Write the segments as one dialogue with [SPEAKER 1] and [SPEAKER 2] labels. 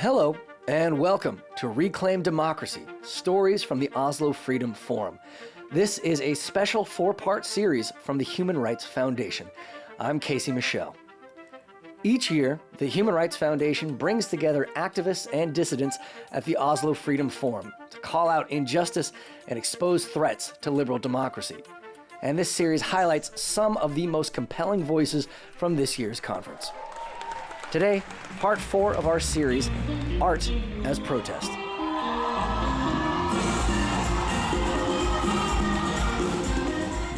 [SPEAKER 1] Hello, and welcome to Reclaim Democracy, Stories from the Oslo Freedom Forum. This is a special 4-part series from the Human Rights Foundation. I'm Casey Michelle. Each year, the Human Rights Foundation brings together activists and dissidents at the Oslo Freedom Forum to call out injustice and expose threats to liberal democracy. And this series highlights some of the most compelling voices from this year's conference. Today, part 4 of our series, Art as Protest.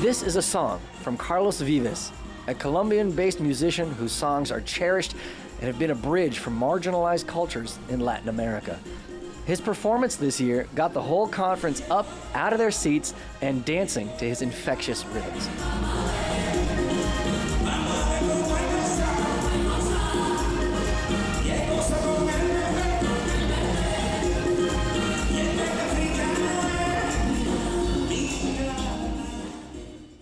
[SPEAKER 1] This is a song from Carlos Vives, a Colombian-based musician whose songs are cherished and have been a bridge for marginalized cultures in Latin America. His performance this year got the whole conference up out of their seats and dancing to his infectious rhythms.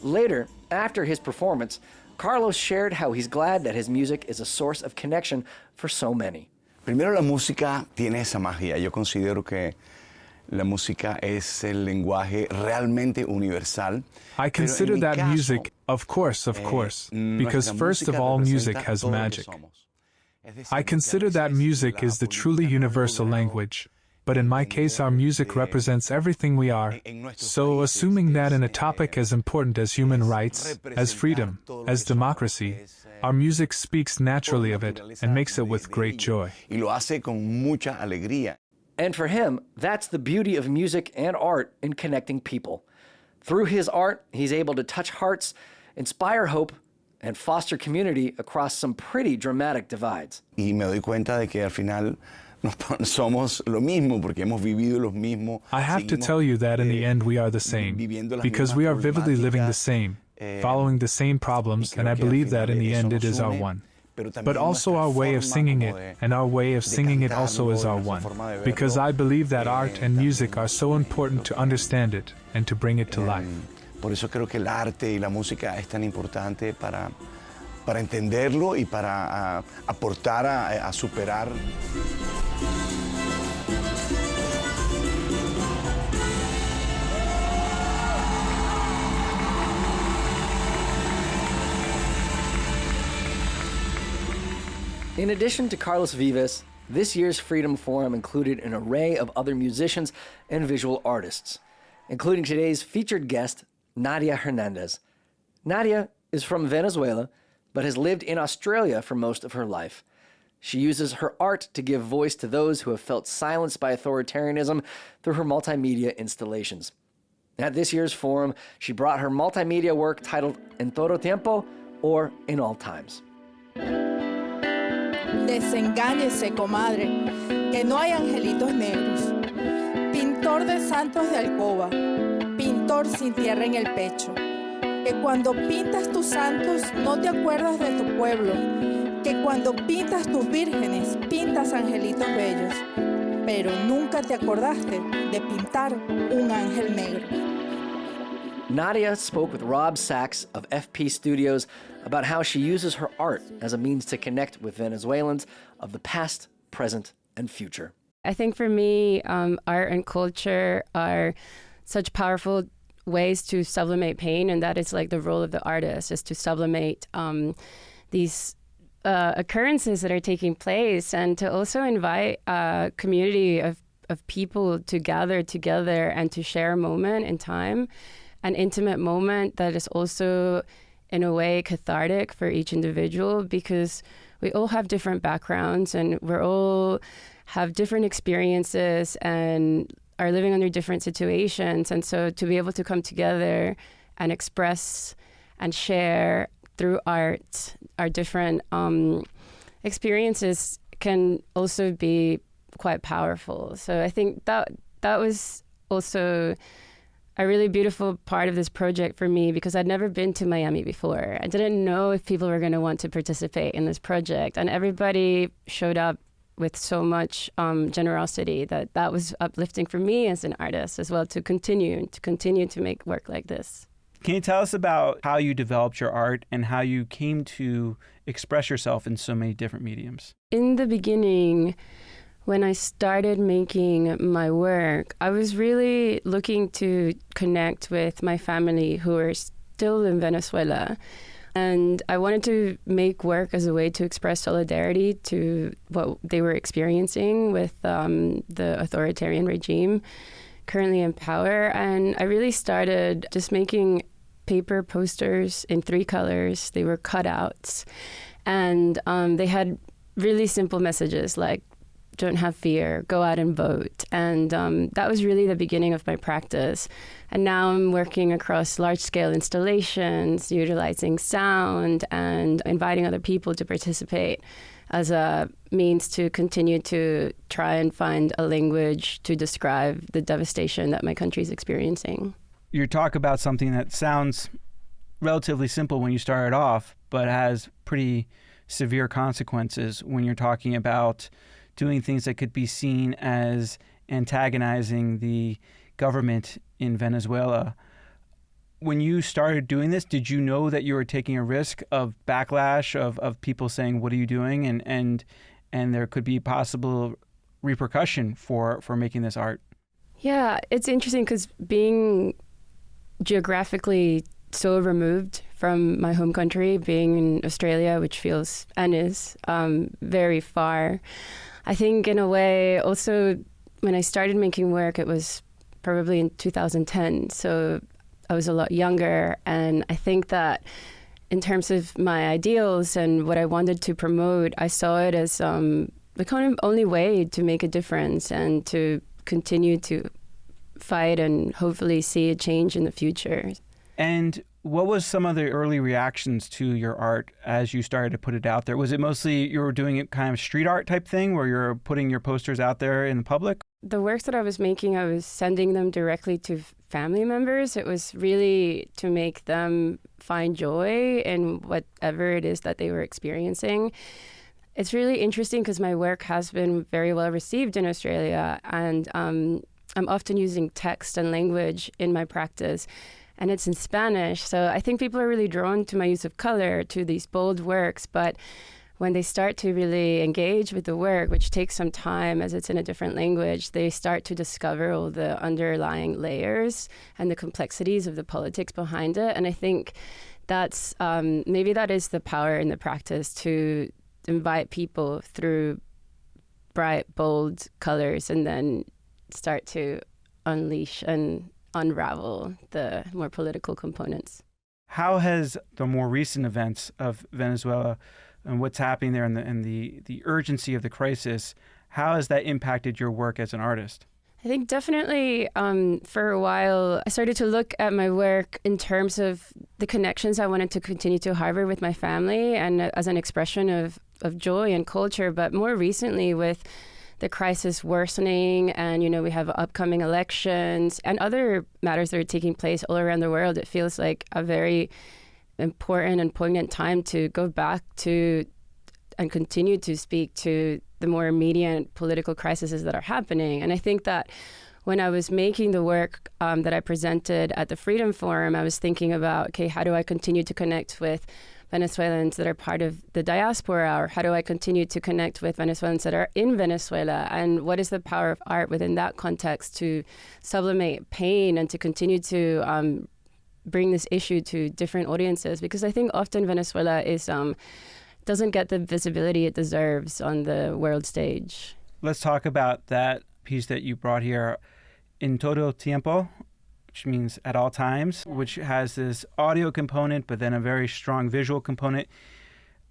[SPEAKER 1] Later, after his performance, Carlos shared how he's glad that his music is a source of connection for so many.
[SPEAKER 2] Primero, la música tiene esa magia. Yo considero que la música es el lenguaje realmente universal.
[SPEAKER 3] I consider that music, of course, because first of all, music has magic. I consider that music is the truly universal language. But in my case, our music represents everything we are. So, assuming that in a topic as important as human rights, as freedom, as democracy, our music speaks naturally of it and makes it with great joy.
[SPEAKER 1] And for him, that's the beauty of music and art in connecting people. Through his art, he's able to touch hearts, inspire hope, and foster community across some pretty dramatic divides.
[SPEAKER 2] Y me doy cuenta de que al final somos lo mismo porque hemos vivido los mismos.
[SPEAKER 3] I have to tell you that in the end we are the same, because we are vividly living the same, following the same problems, and I believe that in the end it is our one. But also our way of singing it, and our way of singing it also is our one, because I believe that art and music are so important to understand it and to bring it to life.
[SPEAKER 2] Por eso creo que el arte y la música es tan importante para entenderlo y para aportar a superar.
[SPEAKER 1] In addition to Carlos Vives, this year's Freedom Forum included an array of other musicians and visual artists, including today's featured guest, Nadia Hernández. Nadia is from Venezuela, but has lived in Australia for most of her life. She uses her art to give voice to those who have felt silenced by authoritarianism through her multimedia installations. At this year's forum, she brought her multimedia work titled En Todo Tiempo, or In All Times.
[SPEAKER 4] Desengáñese, comadre, que no hay angelitos negros. Pintor de santos de alcoba, pintor sin tierra en el pecho. Que cuando pintas tus santos no te acuerdas de tu pueblo. Que cuando pintas tus vírgenes, pintas angelitos bellos. Pero nunca te acordaste de pintar un ángel negro.
[SPEAKER 1] Nadia spoke with Rob Sachs of FP Studios about how she uses her art as a means to connect with Venezuelans of the past, present, and future.
[SPEAKER 5] I think for me, art and culture are such powerful ways to sublimate pain, and that is like the role of the artist, is to sublimate these occurrences that are taking place, and to also invite a community of people to gather together and to share a moment in time, an intimate moment that is also in a way cathartic for each individual, because we all have different backgrounds and we all have different experiences and are living under different situations. And so to be able to come together and express and share through art our different experiences can also be quite powerful. So I think that was also a really beautiful part of this project for me, because I'd never been to Miami before. I didn't know if people were going to want to participate in this project, and everybody showed up with so much generosity that was uplifting for me as an artist as well, to continue to make work like this.
[SPEAKER 6] Can you tell us about how you developed your art and how you came to express yourself in so many different mediums?
[SPEAKER 5] In the beginning, When I started making my work, I was really looking to connect with my family who are still in Venezuela. And I wanted to make work as a way to express solidarity to what they were experiencing with the authoritarian regime currently in power. And I really started just making paper posters in 3 colors. They were cutouts. And they had really simple messages like, don't have fear, go out and vote. And that was really the beginning of my practice. And now I'm working across large-scale installations, utilizing sound and inviting other people to participate as a means to continue to try and find a language to describe the devastation that my country is experiencing.
[SPEAKER 6] You talk about something that sounds relatively simple when you started off, but has pretty severe consequences when you're talking about doing things that could be seen as antagonizing the government in Venezuela. When you started doing this, did you know that you were taking a risk of backlash, of people saying, what are you doing? And there could be possible repercussion for making this art?
[SPEAKER 5] Yeah, it's interesting because being geographically so removed from my home country, being in Australia, which feels and is very far, I think in a way also when I started making work, it was probably in 2010. So I was a lot younger. And I think that in terms of my ideals and what I wanted to promote, I saw it as the kind of only way to make a difference and to continue to fight and hopefully see a change in the future.
[SPEAKER 6] And what was some of the early reactions to your art as you started to put it out there? Was it mostly you were doing it kind of street art type thing where you're putting your posters out there in the public?
[SPEAKER 5] The works that I was making, I was sending them directly to family members. It was really to make them find joy in whatever it is that they were experiencing. It's really interesting because my work has been very well received in Australia, and I'm often using text and language in my practice. And it's in Spanish, so I think people are really drawn to my use of color, to these bold works. But when they start to really engage with the work, which takes some time as it's in a different language, they start to discover all the underlying layers and the complexities of the politics behind it. And I think that's maybe that is the power in the practice, to invite people through bright, bold colors and then start to unleash and unravel the more political components.
[SPEAKER 6] How has the more recent events of Venezuela and what's happening there and the urgency of the crisis, how has that impacted your work as an artist?
[SPEAKER 5] I think definitely for a while, I started to look at my work in terms of the connections I wanted to continue to harbor with my family and as an expression of joy and culture. But more recently with the crisis worsening and, we have upcoming elections and other matters that are taking place all around the world, it feels like a very important and poignant time to go back to and continue to speak to the more immediate political crises that are happening. And I think that when I was making the work that I presented at the Freedom Forum, I was thinking about, okay, how do I continue to connect with Venezuelans that are part of the diaspora, or how do I continue to connect with Venezuelans that are in Venezuela, and what is the power of art within that context to sublimate pain and to continue to bring this issue to different audiences? Because I think often Venezuela is doesn't get the visibility it deserves on the world stage.
[SPEAKER 6] Let's talk about that piece that you brought here, En Todo Tiempo, which means at all times, which has this audio component, but then a very strong visual component.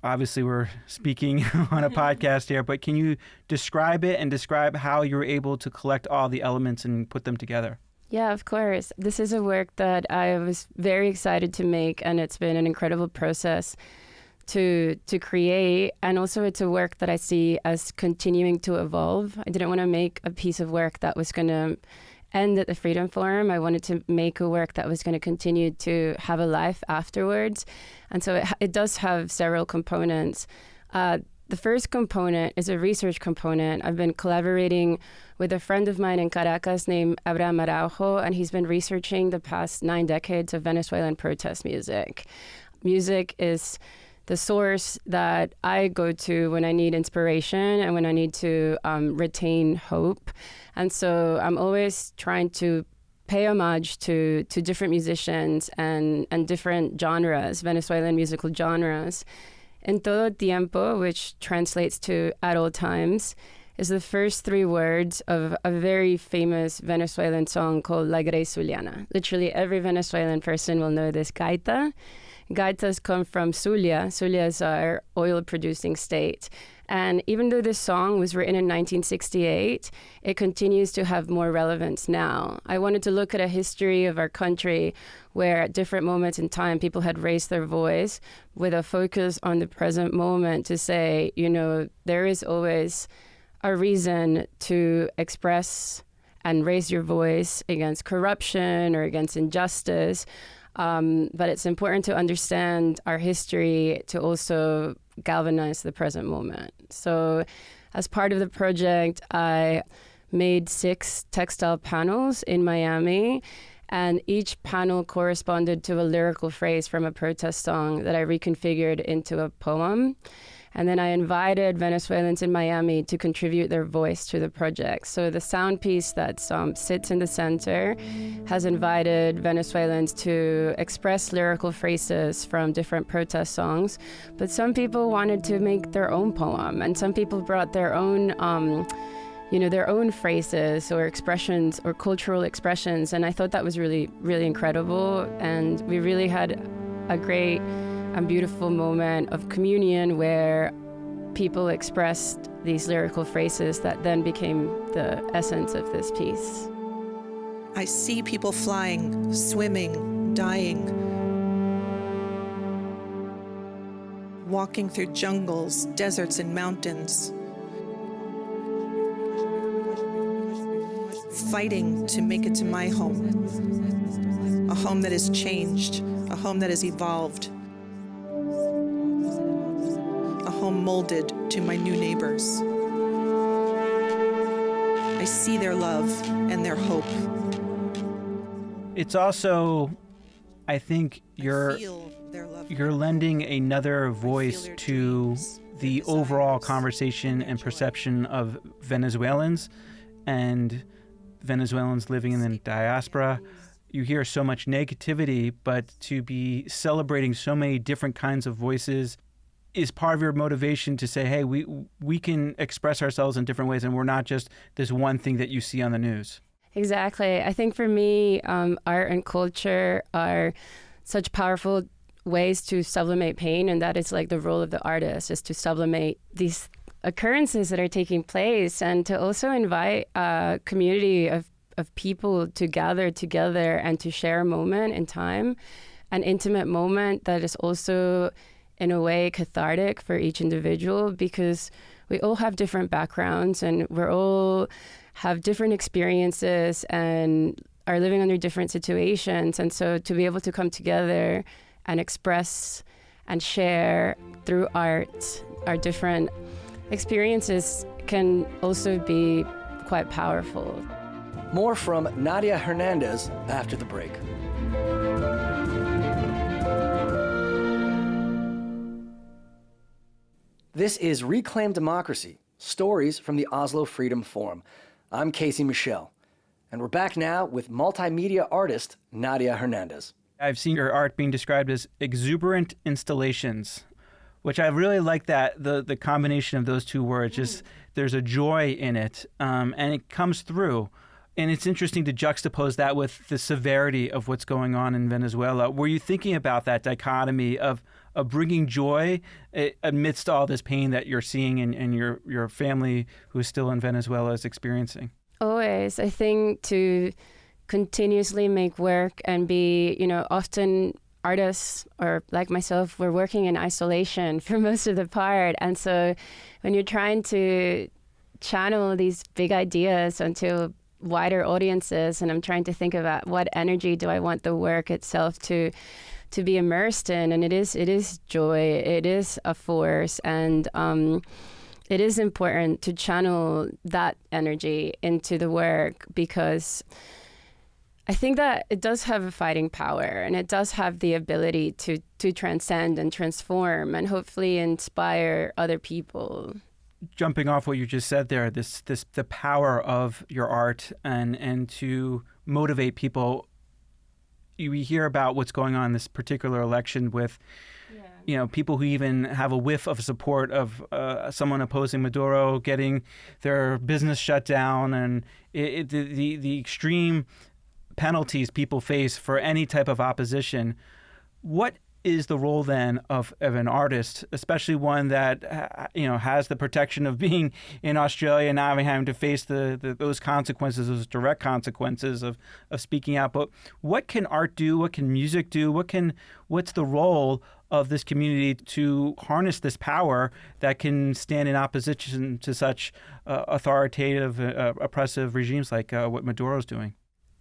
[SPEAKER 6] Obviously, we're speaking on a podcast here, but can you describe it and describe how you were able to collect all the elements and put them together?
[SPEAKER 5] Yeah, of course. This is a work that I was very excited to make, and it's been an incredible process to create. And also it's a work that I see as continuing to evolve. I didn't want to make a piece of work that was going to end at the Freedom Forum. I wanted to make a work that was going to continue to have a life afterwards. And so it does have several components. The first component is a research component. I've been collaborating with a friend of mine in Caracas named Abraham Araujo, and he's been researching the past 9 decades of Venezuelan protest music. Music is the source that I go to when I need inspiration and when I need to retain hope. And so I'm always trying to pay homage to different musicians and different genres, Venezuelan musical genres. En todo tiempo, which translates to at all times, is the first three words of a very famous Venezuelan song called La Grey Zuliana. Literally every Venezuelan person will know this gaita. Gaitas come from Zulia. Zulia is our oil-producing state. And even though this song was written in 1968, it continues to have more relevance now. I wanted to look at a history of our country where at different moments in time, people had raised their voice with a focus on the present moment to say, you know, there is always a reason to express and raise your voice against corruption or against injustice. But it's important to understand our history to also galvanize the present moment. So as part of the project, I made 6 textile panels in Miami, and each panel corresponded to a lyrical phrase from a protest song that I reconfigured into a poem. And then I invited Venezuelans in Miami to contribute their voice to the project. So the sound piece that sits in the center has invited Venezuelans to express lyrical phrases from different protest songs. But some people wanted to make their own poem, and some people brought their own their own phrases or expressions or cultural expressions. And I thought that was really, really incredible. And we really had a great and beautiful moment of communion where people expressed these lyrical phrases that then became the essence of this piece.
[SPEAKER 7] I see people flying, swimming, dying, walking through jungles, deserts, and mountains, fighting to make it to my home, a home that has changed, a home that has evolved, a home molded to my new neighbors. I see their love and their hope.
[SPEAKER 6] It's also, I think, you're lending another voice to the overall conversation and perception of Venezuelans and Venezuelans living in the diaspora. You hear so much negativity, but to be celebrating so many different kinds of voices is part of your motivation to say, hey, we can express ourselves in different ways, and we're not just this one thing that you see on the news.
[SPEAKER 5] Exactly. I think for me, art and culture are such powerful ways to sublimate pain, and that is like the role of the artist, is to sublimate these occurrences that are taking place and to also invite a community of people to gather together and to share a moment in time, an intimate moment that is also in a way cathartic for each individual, because we all have different backgrounds and we're all have different experiences and are living under different situations. And so to be able to come together and express and share through art our different experiences can also be quite powerful.
[SPEAKER 1] More from Nadia Hernández after the break. This is Reclaim Democracy, Stories from the Oslo Freedom Forum. I'm Casey Michelle, and we're back now with multimedia artist Nadia Hernández.
[SPEAKER 6] I've seen your art being described as exuberant installations, which I really like that, the combination of those two words. Just there's a joy in it, and it comes through. And it's interesting to juxtapose that with the severity of what's going on in Venezuela. Were you thinking about that dichotomy of bringing joy amidst all this pain that you're seeing and your family who's still in Venezuela is experiencing?
[SPEAKER 5] Always. I think to continuously make work and be, often artists, or like myself, we're working in isolation for most of the part. And so when you're trying to channel these big ideas onto wider audiences, and I'm trying to think about what energy do I want the work itself to be immersed in, and it is joy, it is a force, and it is important to channel that energy into the work, because I think that it does have a fighting power, and it does have the ability to transcend and transform and hopefully inspire other people.
[SPEAKER 6] Jumping off what you just said there, the power of your art and to motivate people. We hear about what's going on in this particular election with, people who even have a whiff of support of someone opposing Maduro getting their business shut down, and the extreme penalties people face for any type of opposition. What is the role then of an artist, especially one that has the protection of being in Australia and now having to face those consequences, those direct consequences of speaking out? But what can art do? What can music do? What's the role of this community to harness this power that can stand in opposition to such authoritative, oppressive regimes like what Maduro's doing?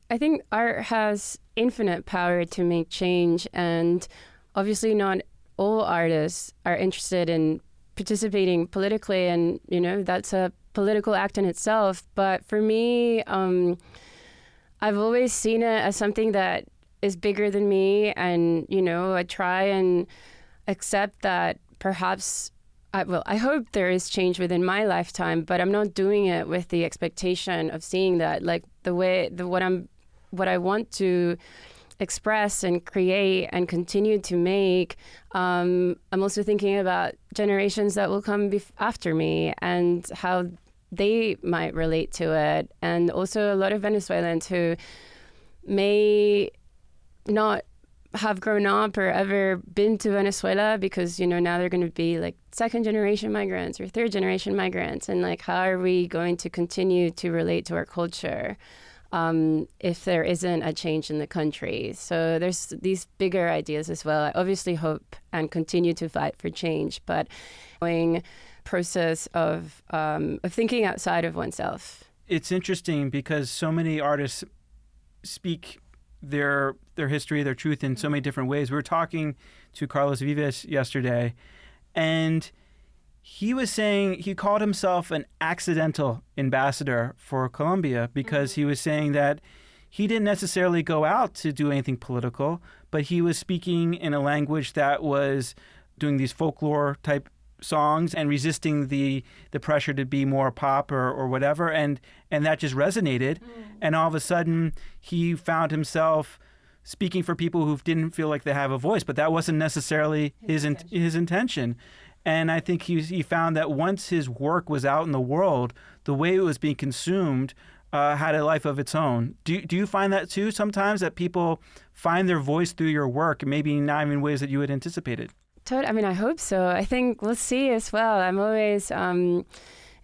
[SPEAKER 5] I think art has infinite power to make change, and obviously not all artists are interested in participating politically, and that's a political act in itself. But for me, I've always seen it as something that is bigger than me, and I try and accept that perhaps I hope there is change within my lifetime, but I'm not doing it with the expectation of seeing that, like what I want to express and create and continue to make. I'm also thinking about generations that will come after me and how they might relate to it. And also a lot of Venezuelans who may not have grown up or ever been to Venezuela because, now they're going to be like second generation migrants or third generation migrants. And like, how are we going to continue to relate to our culture if there isn't a change in the country? So there's these bigger ideas as well. I obviously hope and continue to fight for change, but going process of thinking outside of oneself.
[SPEAKER 6] It's interesting because so many artists speak their history, their truth in so many different ways. We were talking to Carlos Vives yesterday, and he was saying he called himself an accidental ambassador for Colombia because he was saying that he didn't necessarily go out to do anything political, but he was speaking in a language that was doing these folklore type songs and resisting the pressure to be more pop or whatever, and that just resonated. And all of a sudden he found himself speaking for people who didn't feel like they have a voice, but that wasn't necessarily his intention. And I think he found that once his work was out in the world, the way it was being consumed had a life of its own. Do you find that too sometimes, that people find their voice through your work, maybe not even in ways that you had anticipated?
[SPEAKER 5] I mean, I hope so. I think we'll see as well. I'm always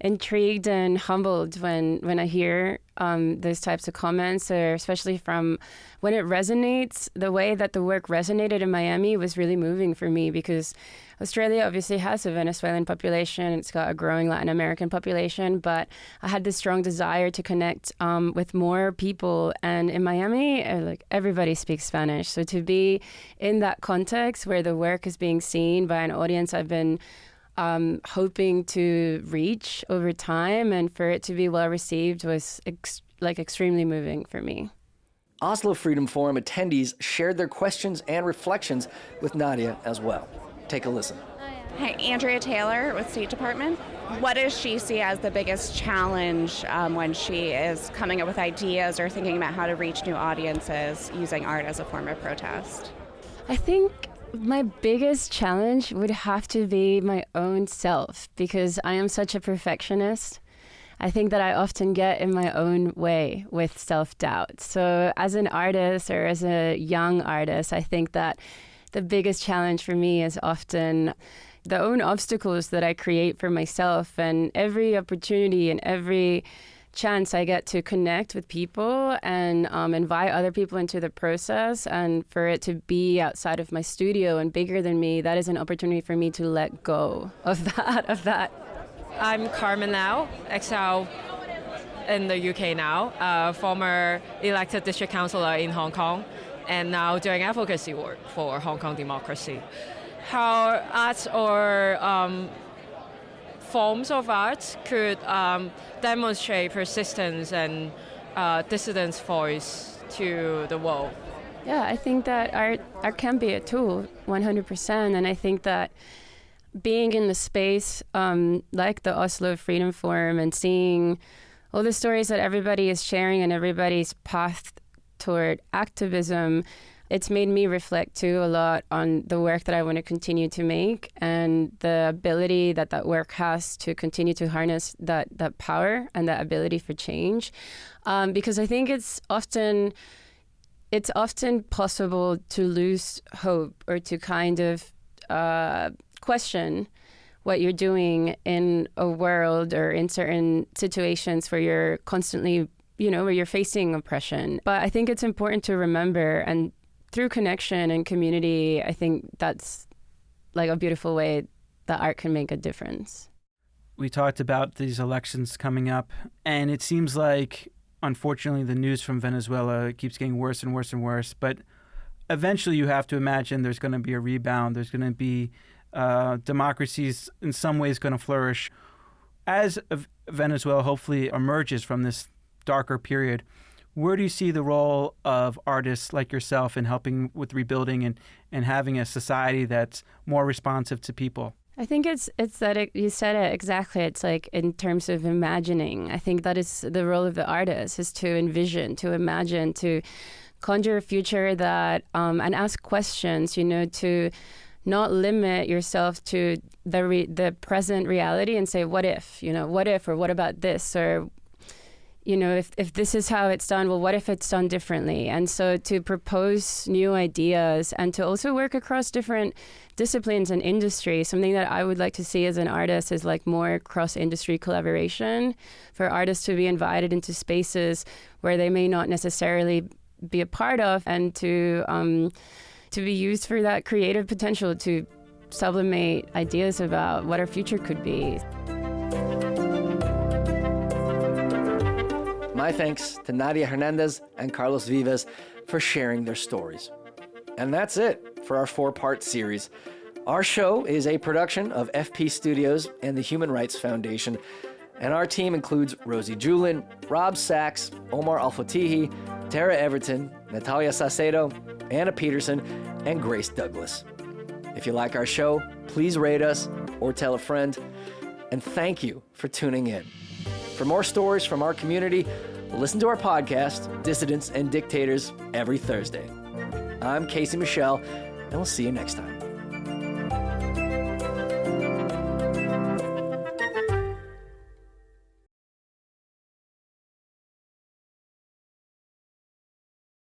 [SPEAKER 5] intrigued and humbled when I hear those types of comments, or especially from when it resonates. The way that the work resonated in Miami was really moving for me, because Australia obviously has a Venezuelan population. It's got a growing Latin American population, but I had this strong desire to connect with more people. And in Miami, like, everybody speaks Spanish. So to be in that context where the work is being seen by an audience I've been hoping to reach over time, and for it to be well received was extremely moving for me.
[SPEAKER 1] Oslo Freedom Forum attendees shared their questions and reflections with Nadia as well. Take a listen.
[SPEAKER 8] Hi, Andrea Taylor with State Department. What does she see as the biggest challenge when she is coming up with ideas or thinking about how to reach new audiences using art as a form of protest?
[SPEAKER 5] I think my biggest challenge would have to be my own self, because I am such a perfectionist. I think that I often get in my own way with self-doubt. So as an artist, or as a young artist, I think that the biggest challenge for me is often the own obstacles that I create for myself, and every opportunity and every chance I get to connect with people and invite other people into the process, and for it to be outside of my studio and bigger than me, that is an opportunity for me to let go of that.
[SPEAKER 9] I'm Carmen Lau, exile in the UK now, former elected district councillor in Hong Kong, and now doing advocacy work for Hong Kong democracy. How arts or forms of art could demonstrate persistence and dissidents' voice to the world.
[SPEAKER 5] Yeah, I think that art can be a tool, 100%. And I think that being in the space like the Oslo Freedom Forum and seeing all the stories that everybody is sharing and everybody's path toward activism, it's made me reflect too a lot on the work that I want to continue to make and the ability that work has to continue to harness that power and that ability for change. Because I think it's often possible to lose hope or to kind of question what you're doing in a world or in certain situations where you're constantly, where you're facing oppression. But I think it's important to remember, and through connection and community, I think that's like a beautiful way that art can make a difference.
[SPEAKER 6] We talked about these elections coming up, and it seems like, unfortunately, the news from Venezuela keeps getting worse and worse and worse. But eventually you have to imagine there's going to be a rebound. There's going to be democracies in some ways going to flourish. As Venezuela hopefully emerges from this darker period, where do you see the role of artists like yourself in helping with rebuilding and having a society that's more responsive to people?
[SPEAKER 5] I think it's that you said it exactly. It's like in terms of imagining. I think that is the role of the artist, is to envision, to imagine, to conjure a future that and ask questions. To not limit yourself to the present reality and say, what if? What if, or what about this, or if this is how it's done, well, what if it's done differently? And so to propose new ideas and to also work across different disciplines and industries. Something that I would like to see as an artist is like more cross-industry collaboration, for artists to be invited into spaces where they may not necessarily be a part of, and to be used for that creative potential to sublimate ideas about what our future could be.
[SPEAKER 1] My thanks to Nadia Hernández and Carlos Vives for sharing their stories. And that's it for our 4-part series. Our show is a production of FP Studios and the Human Rights Foundation, and our team includes Rosie Julin, Rob Sachs, Omar Al-Fatihi, Tara Everton, Natalia Saucedo, Anna Peterson, and Grace Douglas. If you like our show, please rate us or tell a friend, and thank you for tuning in. For more stories from our community, listen to our podcast, Dissidents and Dictators, every Thursday. I'm Casey Michelle, and we'll see you next time.